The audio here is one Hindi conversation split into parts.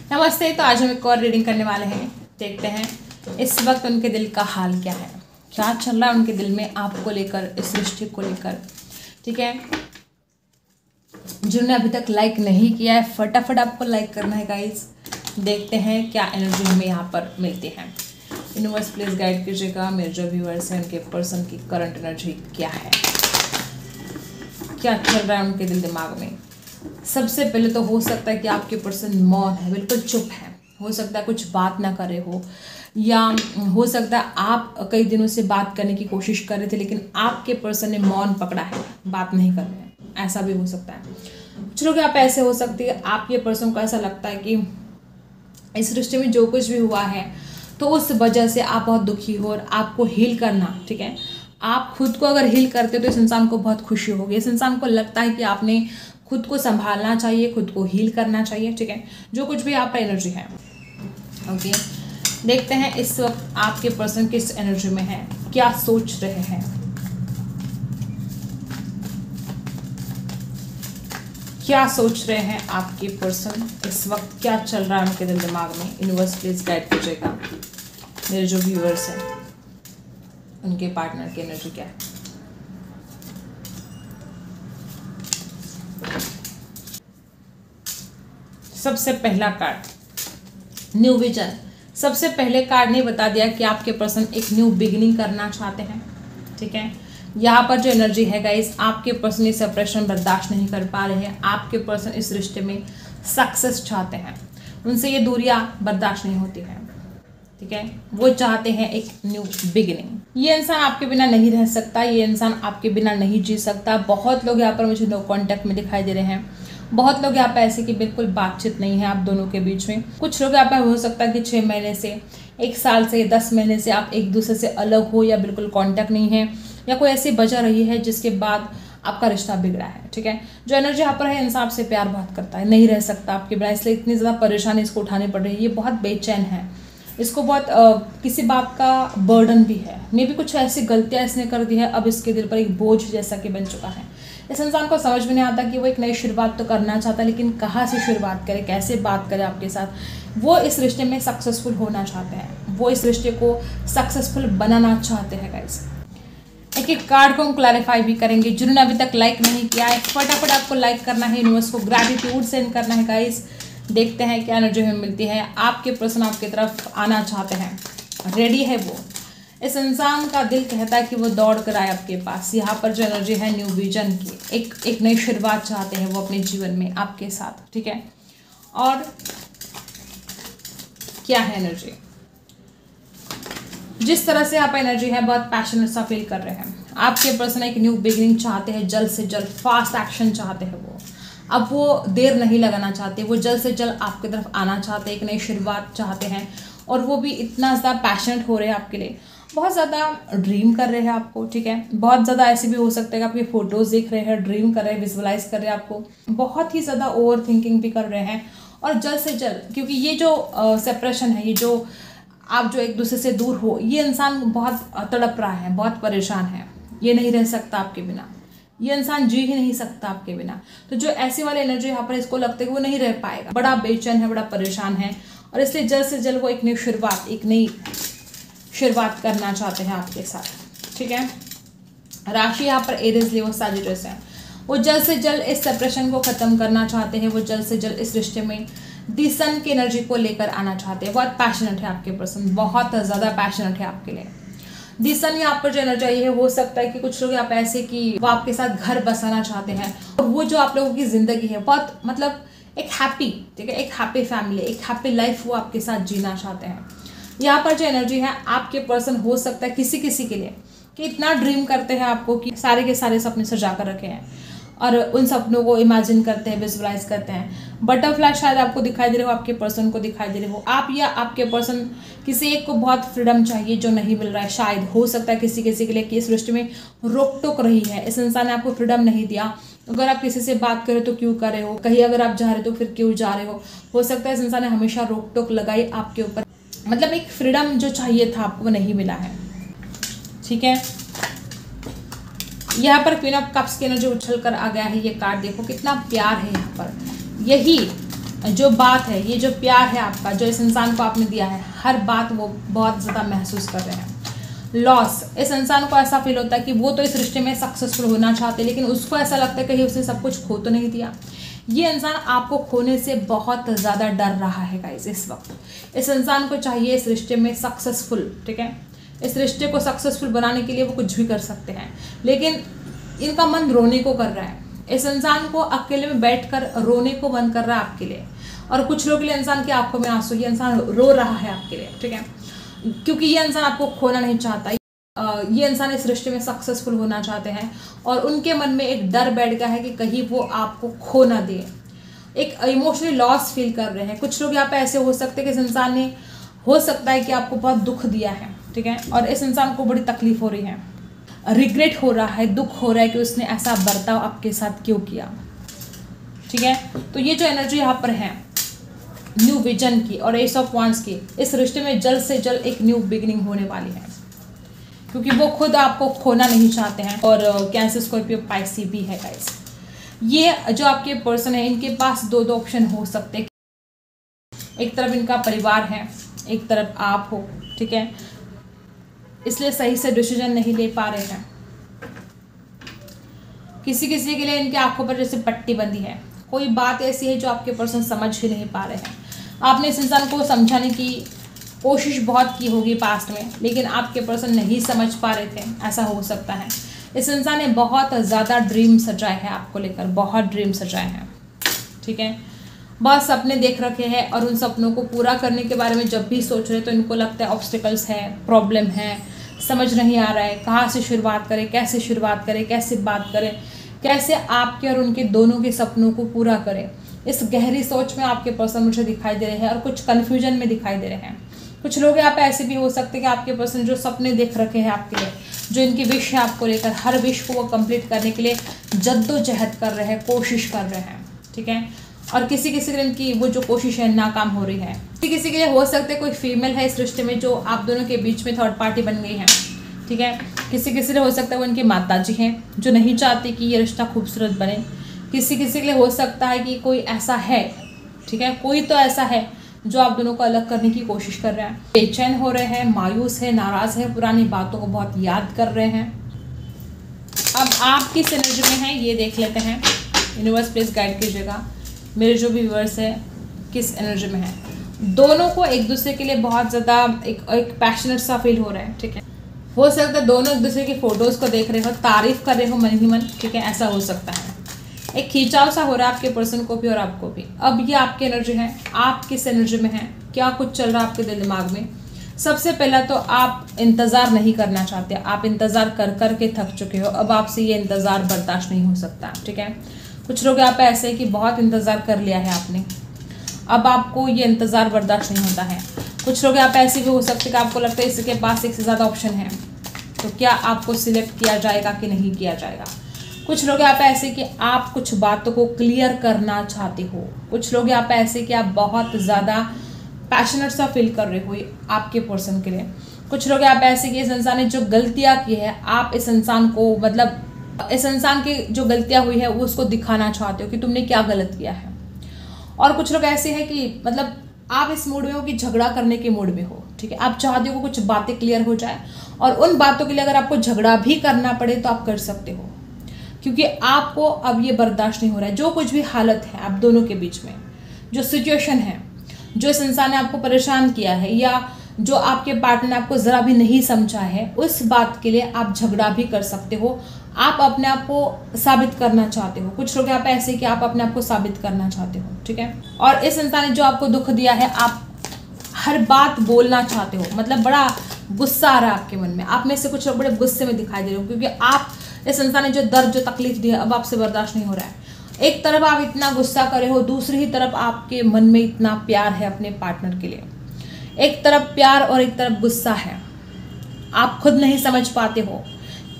नमस्ते। तो आज हम एक और रीडिंग करने वाले हैं। देखते हैं इस वक्त उनके दिल का हाल क्या है, क्या चल रहा है उनके दिल में आपको लेकर, इस रिश्ते को लेकर। ठीक है, जिन्होंने अभी तक लाइक नहीं किया है फटाफट आपको लाइक करना है गाइस। देखते हैं क्या एनर्जी हमें यहाँ पर मिलती है। यूनिवर्स प्लीज गाइड कीजिएगा मेरे जो व्यूअर्स हैं, उनके पर्सन की करंट एनर्जी क्या है, क्या चल रहा है उनके दिल दिमाग में। सबसे पहले तो हो सकता है कि आपके पर्सन मौन है, बिल्कुल चुप है। हो सकता है कुछ बात ना करे हो, या हो सकता है आप कई दिनों से बात करने की कोशिश कर रहे थे लेकिन आपके पर्सन ने मौन पकड़ा है, बात नहीं कर रहे हैं। ऐसा भी हो सकता है। कुछ लोग आप ऐसे हो सकते हैं, आपके पर्सन को ऐसा लगता है कि इस रिश्ते में जो कुछ भी हुआ है तो उस वजह से आप बहुत दुखी हो और आपको हील करना। ठीक है, आप खुद को अगर हील करते तो इस इंसान को बहुत खुशी होगी। इस इंसान को लगता है कि आपने खुद को संभालना चाहिए, खुद को हील करना चाहिए। ठीक है, जो कुछ भी आपका एनर्जी है। ओके, देखते हैं इस वक्त आपके पर्सन किस एनर्जी में है, क्या सोच रहे हैं, क्या सोच रहे हैं आपके पर्सन इस वक्त, क्या चल रहा है उनके दिल दिमाग में। यूनिवर्स प्लीज गाइड कीजिएगा मेरे जो व्यूअर्स हैं, उनके पार्टनर की एनर्जी क्या है। सबसे पहला कार्ड न्यू विजन। सबसे पहले कार्ड ने बता दिया कि आपके पर्सन एक न्यू बिगिनिंग करना चाहते हैं। ठीक है, यहाँ पर जो एनर्जी है गाइस, आपके पर्सन इस सेपरेशन बर्दाश्त नहीं कर पा रहे हैं। आपके पर्सन इस रिश्ते में सक्सेस चाहते हैं, उनसे ये दूरियां बर्दाश्त नहीं होती हैं। ठीक है, वो चाहते हैं एक न्यू बिगिनिंग। ये इंसान आपके बिना नहीं रह सकता, ये इंसान आपके बिना नहीं जी सकता। बहुत लोग यहाँ पर मुझे नो कॉन्टैक्ट में दिखाई दे रहे हैं। बहुत लोग यहाँ पे ऐसे कि बिल्कुल बातचीत नहीं है आप दोनों के बीच में। कुछ लोग यहाँ पे हो सकता है कि 6 महीने से, 1 साल से, 10 महीने से आप एक दूसरे से अलग हो, या बिल्कुल कांटेक्ट नहीं है, या कोई ऐसी वजह रही है जिसके बाद आपका रिश्ता बिगड़ा है। ठीक है, जो एनर्जी यहाँ पर है, इंसान आपसे प्यार बहुत करता है, नहीं रह सकता आपके बिना, इसलिए इतनी ज़्यादा परेशानी इसको उठानी पड़ रही है। ये बहुत बेचैन है, इसको बहुत किसी बात का बर्डन भी है। मे भी कुछ ऐसी गलतियाँ इसने कर दी है, अब इसके दिल पर एक बोझ जैसा कि बन चुका है। इस इंसान को समझ में नहीं आता कि वो एक नई शुरुआत तो करना चाहता है, लेकिन कहाँ से शुरुआत करे, कैसे बात करे आपके साथ। वो इस रिश्ते में सक्सेसफुल होना चाहते हैं, वो इस रिश्ते को सक्सेसफुल बनाना चाहते हैं गाइस। एक एक कार्ड को हम क्लैरिफाई भी करेंगे। जिन्होंने अभी तक लाइक नहीं किया है फटाफट आपको लाइक करना है, यूनिवर्स को ग्रैटिट्यूड सेंड करना है गाइस। देखते हैं क्या एनर्जी हमें मिलती है। आपके पर्सन आपकी तरफ आना चाहते हैं, रेडी है वो। इस इंसान का दिल कहता है कि वो दौड़ कर आए आपके पास। यहाँ पर जो एनर्जी है न्यू विजन की, एक नई शुरुआत चाहते हैं वो अपने जीवन में आपके साथ। ठीक है, और क्या है एनर्जी, जिस तरह से आप एनर्जी है बहुत पैशनेट सा फील कर रहे हैं। आपके पर्सन एक न्यू बिगिनिंग चाहते हैं, जल्द से जल्द फास्ट एक्शन चाहते हैं वो। अब वो देर नहीं लगाना चाहते, वो जल्द से जल्द आपकी तरफ आना चाहते हैं, एक नई शुरुआत चाहते हैं। और वो भी इतना ज़्यादा पैशनेट हो रहे हैं आपके लिए, बहुत ज़्यादा ड्रीम कर रहे हैं आपको। ठीक है, बहुत ज़्यादा ऐसे भी हो सकता है कि आपके फोटोज़ देख रहे हैं, ड्रीम कर रहे हैं, विजुअलाइज कर रहे हैं आपको, बहुत ही ज़्यादा ओवर थिंकिंग भी कर रहे हैं। और जल्द से जल्द, क्योंकि ये जो सेपरेशन है, ये जो आप जो एक दूसरे से दूर हो, ये इंसान बहुत तड़प रहा है, बहुत परेशान है, ये नहीं रह सकता आपके बिना, ये इंसान जी ही नहीं सकता आपके बिना। तो जो ऐसी वाली एनर्जी यहाँ पर इसको लगता है कि वो नहीं रह पाएगा, बड़ा बेचैन है, बड़ा परेशान है, और इसलिए जल्द से जल्द वो एक नई शुरुआत, एक नई शुरुआत करना चाहते हैं आपके साथ। ठीक है, राशि यहाँ पर एरीज, लियो, सैजिटस है। वो जल्द से जल्द इस सेपरेशन को खत्म करना चाहते हैं, वो जल्द से जल्द इस रिश्ते में दी सन की एनर्जी को लेकर आना चाहते हैं। बहुत पैशनेट है आपके पर्सन, बहुत ज़्यादा पैशनेट है आपके लिए। दी सन यहाँ पर जो एनर्जी आई है, हो सकता है कि कुछ लोग यहाँ पे ऐसे कि वो आपके साथ घर बसाना चाहते हैं, और वो जो आप लोगों की जिंदगी है बहुत मतलब एक हैप्पी, ठीक है, एक हैप्पी फैमिली, एक हैप्पी लाइफ वो आपके साथ जीना चाहते हैं। यहाँ पर जो एनर्जी है, आपके पर्सन हो सकता है किसी किसी के लिए कि इतना ड्रीम करते हैं आपको कि सारे के सारे सपने सजा कर रखे हैं, और उन सपनों को इमेजिन करते हैं, विजुअलाइज करते हैं। बटरफ्लाई शायद आपको दिखाई दे रहे हो, आपके पर्सन को दिखाई दे रहे हो। आप या आपके पर्सन किसी एक को बहुत फ्रीडम चाहिए जो नहीं मिल रहा है। शायद हो सकता है किसी किसी के लिए कि इस रिश्ते में रोक टोक रही है, इस इंसान ने आपको फ्रीडम नहीं दिया। अगर आप किसी से बात करें तो क्यों कर रहे हो, कहीं अगर आप जा रहे हो तो फिर क्यों जा रहे हो सकता है इस इंसान ने हमेशा रोक टोक लगाई आपके ऊपर, मतलब एक फ्रीडम जो चाहिए था आपको वो नहीं मिला है। ठीक है, यहाँ पर क्वीन ऑफ कप्स की एनर्जी उछल कर आ गया है। ये कार्ड देखो कितना प्यार है यहाँ पर, यही जो बात है, ये जो प्यार है आपका, जो इस इंसान को आपने दिया है, हर बात वो बहुत ज़्यादा महसूस कर रहे हैं। लॉस, इस इंसान को ऐसा फील होता है कि वो तो इस रिश्ते में सक्सेसफुल होना चाहते, लेकिन उसको ऐसा लगता है कहीं उसने सब कुछ खो तो नहीं दिया। ये इंसान आपको खोने से बहुत ज़्यादा डर रहा है गाइस इस वक्त। इस इंसान को चाहिए इस रिश्ते में सक्सेसफुल, ठीक है। इस रिश्ते को सक्सेसफुल बनाने के लिए वो कुछ भी कर सकते हैं, लेकिन इनका मन रोने को कर रहा है। इस इंसान को अकेले में बैठकर रोने को मन कर रहा है आपके लिए। और कुछ लोगों के लिए इंसान की आंखों में आंसू, ये इंसान रो रहा है आपके लिए, ठीक है, क्योंकि ये इंसान आपको खोना नहीं चाहता। ये इंसान इस रिश्ते में सक्सेसफुल होना चाहते हैं और उनके मन में एक डर बैठ गया है कि कहीं वो आपको खो ना दे। एक इमोशनली लॉस फील कर रहे हैं। कुछ लोग यहाँ पे ऐसे हो सकते हैं कि इस इंसान ने, हो सकता है कि आपको बहुत दुख दिया है, ठीक है, और इस इंसान को बड़ी तकलीफ हो रही है, रिग्रेट हो रहा है, दुख हो रहा है कि उसने ऐसा बर्ताव आपके साथ क्यों किया, ठीक है। तो ये जो एनर्जी यहाँ पर है न्यू विजन की और एस ऑफ वांड्स की, इस रिश्ते में जल्द से जल्द एक न्यू बिगिनिंग होने वाली है, क्योंकि वो खुद आपको खोना नहीं चाहते हैं। और कैंसर, स्कॉर्पियो, पाइसेस भी है गाइस। ये जो आपके पर्सन है, इनके पास दो ऑप्शन हो सकते हैं। एक तरफ इनका परिवार है, एक तरफ आप हो, ठीक है, इसलिए सही से डिसीजन नहीं ले पा रहे हैं। किसी किसी के लिए इनकी आंखों पर जैसे पट्टी बंधी है। कोई बात ऐसी है जो आपके पर्सन समझ ही नहीं पा रहे हैं। आपने इस इंसान को समझाने की कोशिश बहुत की होगी पास्ट में, लेकिन आपके पर्सन नहीं समझ पा रहे थे, ऐसा हो सकता है। इस इंसान ने बहुत ज़्यादा ड्रीम सजाए हैं आपको लेकर, बहुत ड्रीम सजाए हैं, ठीक है, बहुत सपने देख रखे हैं और उन सपनों को पूरा करने के बारे में जब भी सोच रहे तो इनको लगता है ऑब्स्टिकल्स है, प्रॉब्लम है, समझ नहीं आ रहा है कहाँ से शुरुआत करें, कैसे शुरुआत करें, कैसे बात करें, कैसे आपके और उनके दोनों के सपनों को पूरा करें। इस गहरी सोच में आपके पर्सन मुझे दिखाई दे रहे हैं और कुछ कन्फ्यूजन में दिखाई दे रहे हैं। कुछ लोग यहाँ पे ऐसे भी हो सकते हैं कि आपके पर्सन जो सपने देख रखे हैं आपके लिए, जो इनकी विश है आपको लेकर, हर विश को वो कंप्लीट करने के लिए जद्दोजहद कर रहे हैं, कोशिश कर रहे हैं, ठीक है। और किसी किसी के लिए इनकी वो जो कोशिश है नाकाम हो रही है। किसी किसी के लिए हो सकता है कोई फीमेल है इस रिश्ते में जो आप दोनों के बीच में थर्ड पार्टी बन गई है, ठीक है। किसी किसी के लिए हो सकता है वो इनकी माताजी हैं जो नहीं चाहती कि ये रिश्ता खूबसूरत बने। किसी किसी के लिए हो सकता है कि कोई ऐसा है, ठीक है, कोई तो ऐसा है जो आप दोनों को अलग करने की कोशिश कर रहे हैं। बेचैन हो रहे हैं, मायूस है, नाराज़ है, पुरानी बातों को बहुत याद कर रहे हैं। अब आप किस एनर्जी में हैं ये देख लेते हैं। यूनिवर्स प्लीज गाइड कीजिएगा, मेरे जो भी व्यूअर्स है किस एनर्जी में है। दोनों को एक दूसरे के लिए बहुत ज़्यादा एक पैशनेट सा फील हो रहा है, ठीक है। हो सकता है दोनों एक दूसरे की फ़ोटोज़ को देख रहे हो, तारीफ़ कर रहे हो मन ही मन, ठीक है, ऐसा हो सकता है। एक खींचाव सा हो रहा है आपके पर्सन को भी और आपको भी। अब ये आपकी एनर्जी है, आप किस एनर्जी में हैं, क्या कुछ चल रहा है आपके दिल दिमाग में। सबसे पहला तो आप इंतज़ार नहीं करना चाहते, आप इंतज़ार कर कर के थक चुके हो, अब आपसे ये इंतज़ार बर्दाश्त नहीं हो सकता, ठीक है। कुछ लोग यहाँ पे ऐसे हैं कि बहुत इंतज़ार कर लिया है आपने, अब आपको ये इंतज़ार बर्दाश्त नहीं होता है। कुछ लोग यहाँ पे ऐसे भी हो सकते हैं कि आपको लगता है इसके पास एक से ज़्यादा ऑप्शन है, तो क्या आपको सिलेक्ट किया जाएगा कि नहीं किया जाएगा। कुछ लोग यहाँ पे ऐसे कि आप कुछ बातों को क्लियर करना चाहते हो। कुछ लोग यहाँ पे ऐसे कि आप बहुत ज़्यादा पैशनेट सा फील कर रहे हो आपके पर्सन के लिए। कुछ लोग यहाँ पे ऐसे कि इस इंसान ने जो गलतियाँ की है, आप इस इंसान को, मतलब इस इंसान की जो गलतियाँ हुई है वो उसको दिखाना चाहते हो कि तुमने क्या गलत किया है। और कुछ लोग ऐसे हैं कि मतलब आप इस मूड में हो कि झगड़ा करने के मूड में हो, ठीक है। आप चाहते हो कुछ बातें क्लियर हो जाए और उन बातों के लिए अगर आपको झगड़ा भी करना पड़े तो आप कर सकते हो, क्योंकि आपको अब ये बर्दाश्त नहीं हो रहा है। जो कुछ भी हालत है आप दोनों के बीच में, जो सिचुएशन है, जो इस इंसान ने आपको परेशान किया है या जो आपके पार्टनर ने आपको ज़रा भी नहीं समझा है, उस बात के लिए आप झगड़ा भी कर सकते हो। आप अपने आप को साबित करना चाहते हो। कुछ लोग यहाँ पे ऐसे कि आप अपने आप को साबित करना चाहते हो, ठीक है। और इस इंसान ने जो आपको दुख दिया है, आप हर बात बोलना चाहते हो, मतलब बड़ा गुस्सा आ रहा है आपके मन में। आप में से कुछ लोग बड़े गुस्से में दिखाई दे रहे हो, क्योंकि आप इस इंसान ने जो दर्द, जो तकलीफ दी है, अब आपसे बर्दाश्त नहीं हो रहा है। एक तरफ आप इतना गुस्सा कर रहे हो, दूसरी ही तरफ आपके मन में इतना प्यार है अपने पार्टनर के लिए। एक तरफ प्यार और एक तरफ गुस्सा है। आप खुद नहीं समझ पाते हो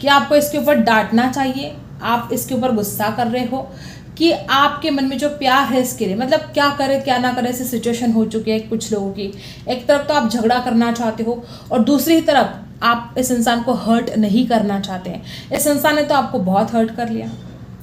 कि आपको इसके ऊपर डांटना चाहिए, आप इसके ऊपर गुस्सा कर रहे हो, कि आपके मन में जो प्यार है इसके लिए, मतलब क्या करे क्या ना करे ऐसी सिचुएशन हो चुकी है कुछ लोगों की। एक तरफ तो आप झगड़ा करना चाहते हो और दूसरी तरफ आप इस इंसान को हर्ट नहीं करना चाहते हैं। इस इंसान ने तो आपको बहुत हर्ट कर लिया,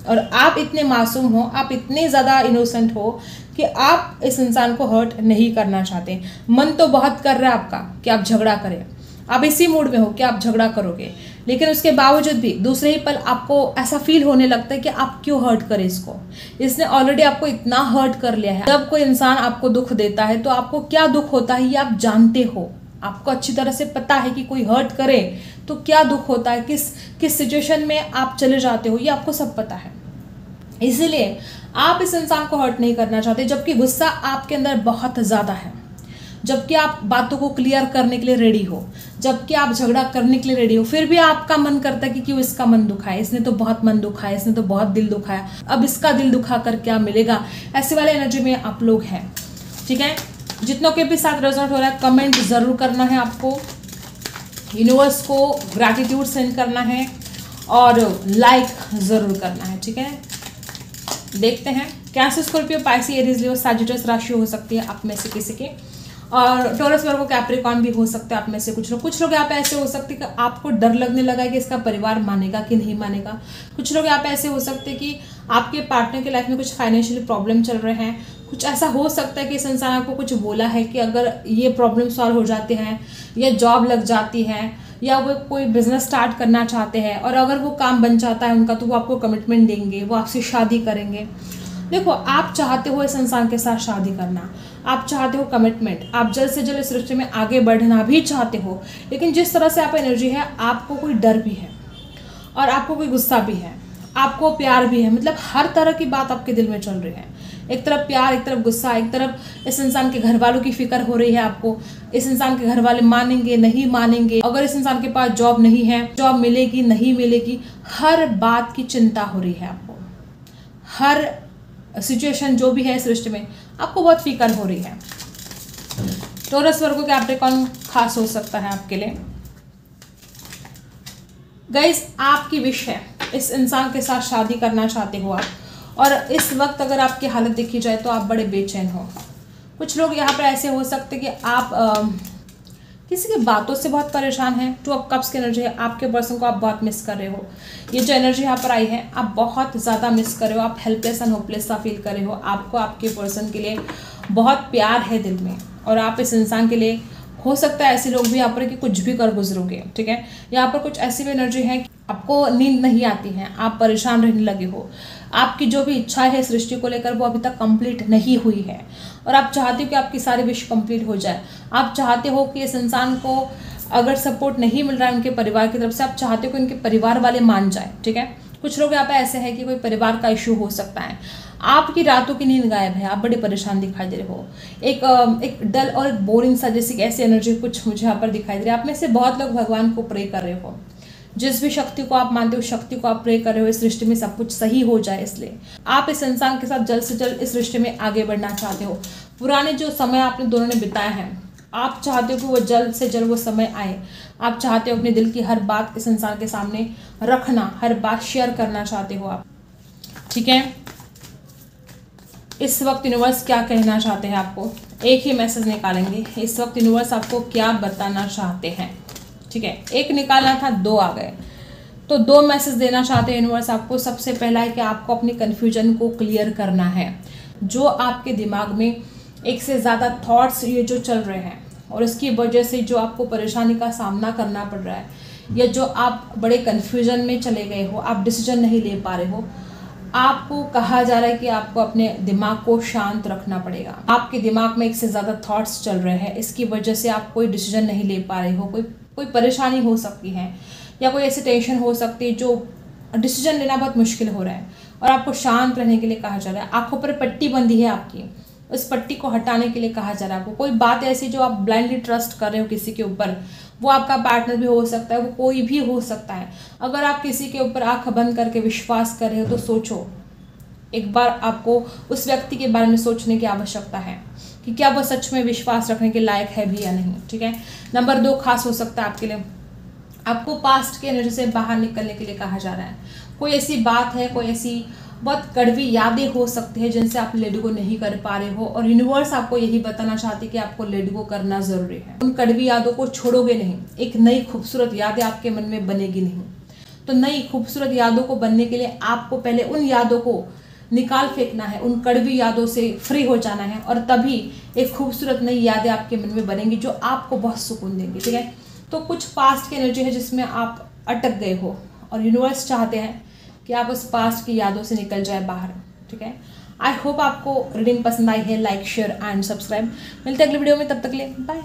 और आप इतने मासूम हो, आप इतने ज़्यादा इनोसेंट हो कि आप इस इंसान को हर्ट नहीं करना चाहते। मन तो बहुत कर रहा है आपका कि आप झगड़ा करें, आप इसी मूड में हो कि आप झगड़ा करोगे, लेकिन उसके बावजूद भी दूसरे ही पल आपको ऐसा फील होने लगता है कि आप क्यों हर्ट करें इसको। इसने ऑलरेडी आपको इतना हर्ट कर लिया है। जब कोई इंसान आपको दुख देता है तो आपको क्या दुख होता है ये आप जानते हो, आपको अच्छी तरह से पता है कि कोई हर्ट करे तो क्या दुख होता है, किस सिचुएशन में आप चले जाते हो, ये आपको सब पता है। इसीलिए आप इस इंसान को हर्ट नहीं करना चाहते, जबकि गुस्सा आपके अंदर बहुत ज़्यादा है, जबकि आप बातों को क्लियर करने के लिए रेडी हो, जबकि आप झगड़ा करने के लिए रेडी हो, फिर भी आपका मन करता है कि क्यों इसका मन दुखाए, इसने तो बहुत मन दुखाया, इसने तो बहुत दिल दुखाया, अब इसका दिल दुखा कर क्या मिलेगा। ऐसे वाले एनर्जी में आप लोग हैं, ठीक है। जितनों के भी साथ रिजल्ट हो रहा है कमेंट ज़रूर करना है आपको, यूनिवर्स को ग्रैटिट्यूड सेंड करना है और लाइक ज़रूर करना है, ठीक है। देखते हैं कैंसर, स्कॉर्पियो, पाइसी, एरीज, लियो, सैजिटस राशि हो सकती है आप में से किसी की, और टॉरस, वर्गो, कैप्रिकॉर्न भी हो सकते हैं आप में से कुछ लोग यहाँ पे ऐसे हो सकते हैं कि आपको डर लगने लगा है कि इसका परिवार मानेगा कि नहीं मानेगा। कुछ लोग यहाँ पे ऐसे हो सकते हैं कि आपके पार्टनर की लाइफ में कुछ फाइनेंशियली प्रॉब्लम चल रहे हैं। कुछ ऐसा हो सकता है कि इस इंसान आपको कुछ बोला है कि अगर ये प्रॉब्लम सॉल्व हो जाते हैं या जॉब लग जाती है या वो कोई बिजनेस स्टार्ट करना चाहते हैं और अगर वो काम बन जाता है उनका तो वो आपको कमिटमेंट देंगे, वो आपसे शादी करेंगे। देखो, आप चाहते हो इस इंसान के साथ शादी करना, आप चाहते हो कमिटमेंट, आप जल्द से जल्द इस रिश्ते में आगे बढ़ना भी चाहते हो, लेकिन जिस तरह से आप एनर्जी है आपको कोई डर भी है और आपको कोई गुस्सा भी है, आपको प्यार भी है, मतलब हर तरह की बात आपके दिल में चल रही है। एक तरफ प्यार, एक तरफ गुस्सा, एक तरफ इस इंसान के घर वालों की फिक्र हो रही है आपको, इस इंसान के घर वाले मानेंगे नहीं मानेंगे, अगर इस इंसान के पास जॉब नहीं है, जॉब मिलेगी नहीं मिलेगी, हर बात की चिंता हो रही है आपको। हर सिचुएशन जो भी है इस रिश्ते में आपको बहुत फिक्र हो रही है। टॉरस, वर्गो, कैप्रिकॉर्न खास हो सकता है आपके लिए। गाइस, आपकी विश है इस इंसान के साथ शादी करना चाहते हो आप, और इस वक्त अगर आपकी हालत देखी जाए तो आप बड़े बेचैन हो। कुछ लोग यहाँ पर ऐसे हो सकते कि आप किसी की बातों से बहुत परेशान हैं। टू ऑफ कप्स की एनर्जी है, आपके पर्सन को आप बहुत मिस कर रहे हो। ये जो एनर्जी यहाँ पर आई है आप बहुत ज़्यादा मिस कर रहे हो, आप हेल्पलेस एंड होपलेस सा फील कर रहे हो। आपको आपके पर्सन के लिए बहुत प्यार है दिल में, और आप इस इंसान के लिए, हो सकता है ऐसे लोग भी यहाँ पर कि कुछ भी कर गुजरोगे, ठीक है। यहाँ पर कुछ ऐसी भी एनर्जी है कि आपको नींद नहीं आती है, आप परेशान रहने लगे हो, आपकी जो भी इच्छा है सृष्टि को लेकर वो अभी तक कंप्लीट नहीं हुई है, और आप चाहते हो कि आपकी सारी विश कंप्लीट हो जाए। आप चाहते हो कि इस इंसान को अगर सपोर्ट नहीं मिल रहा है उनके परिवार की तरफ से, आप चाहते हो कि उनके परिवार वाले मान जाए, ठीक है। कुछ लोग यहाँ पे ऐसे हैं कि कोई परिवार का इशू हो सकता है, आपकी रातों की नींद गायब है, आप बड़े परेशान दिखाई दे रहे हो। एक डल और एक बोरिंग सा जैसी ऐसी एनर्जी कुछ मुझे यहाँ पर दिखाई दे रही है। आप में से बहुत लोग भगवान को प्रे कर रहे हो, जिस भी शक्ति को आप मानते हो शक्ति को आप प्रे कर रहे हो इस रिश्ते में सब कुछ सही हो जाए, इसलिए आप इस इंसान के साथ जल्द से जल्द इस रिश्ते में आगे बढ़ना चाहते हो। पुराने जो समय आपने दोनों ने बिताया है, आप चाहते हो कि वो जल्द से जल्द वो समय आए। आप चाहते हो अपने दिल की हर बात इस इंसान के सामने रखना, हर बात शेयर करना चाहते हो आप, ठीक है। इस वक्त यूनिवर्स क्या कहना चाहते हैं आपको, एक ही मैसेज निकालेंगे। इस वक्त यूनिवर्स आपको क्या बताना चाहते हैं, ठीक है। एक निकालना था, दो आ गए, तो दो मैसेज देना चाहते हैं यूनिवर्स आपको। सबसे पहला है कि आपको अपनी कन्फ्यूजन को क्लियर करना है। जो आपके दिमाग में एक से ज़्यादा थॉट्स ये जो चल रहे हैं और इसकी वजह से जो आपको परेशानी का सामना करना पड़ रहा है, या जो आप बड़े कन्फ्यूजन में चले गए हो, आप डिसीजन नहीं ले पा रहे हो, आपको कहा जा रहा है कि आपको अपने दिमाग को शांत रखना पड़ेगा। आपके दिमाग में एक से ज़्यादा थॉट्स चल रहे हैं, इसकी वजह से आप कोई डिसीजन नहीं ले पा रहे हो, कोई परेशानी हो सकती है या कोई ऐसी टेंशन हो सकती है जो डिसीजन लेना बहुत मुश्किल हो रहा है, और आपको शांत रहने के लिए कहा जा रहा है। आंखों पर पट्टी बंधी है आपकी, उस पट्टी को हटाने के लिए कहा जा रहा है आपको। कोई बात ऐसी जो आप ब्लाइंडली ट्रस्ट कर रहे हो किसी के ऊपर, वो आपका पार्टनर भी हो सकता है, वो कोई भी हो सकता है। अगर आप किसी के ऊपर आंख बंद करके विश्वास कर रहे हो तो सोचो, एक बार आपको उस व्यक्ति के बारे में सोचने की आवश्यकता है कि क्या वो सच में विश्वास रखने के लायक है भी या नहीं, ठीक है। नंबर 2 खास हो सकता है आपके लिए, आपको पास्ट के एनर्जी से बाहर निकलने के लिए कहा जा रहा है। कोई ऐसी बात है, कोई ऐसी बहुत कड़वी यादें हो सकती है जिनसे आप लेट गो नहीं कर पा रहे हो, और यूनिवर्स आपको यही बताना चाहती है कि आपको लेट गो करना जरूरी है। उन कड़वी यादों को छोड़ोगे नहीं, एक नई खूबसूरत यादें आपके मन में बनेगी नहीं। तो नई खूबसूरत यादों को बनने के लिए आपको पहले उन यादों को निकाल फेंकना है, उन कड़वी यादों से फ्री हो जाना है, और तभी एक खूबसूरत नई यादें आपके मन में बनेंगी जो आपको बहुत सुकून देंगी। ठीक है, तो कुछ पास्ट की एनर्जी है जिसमें आप अटक गए हो और यूनिवर्स चाहते हैं कि आप उस पास्ट की यादों से निकल जाए बाहर। ठीक है, आई होप आपको रीडिंग पसंद आई है। Like, share and subscribe. मिलते हैं अगले वीडियो में, तब तक ले बाय।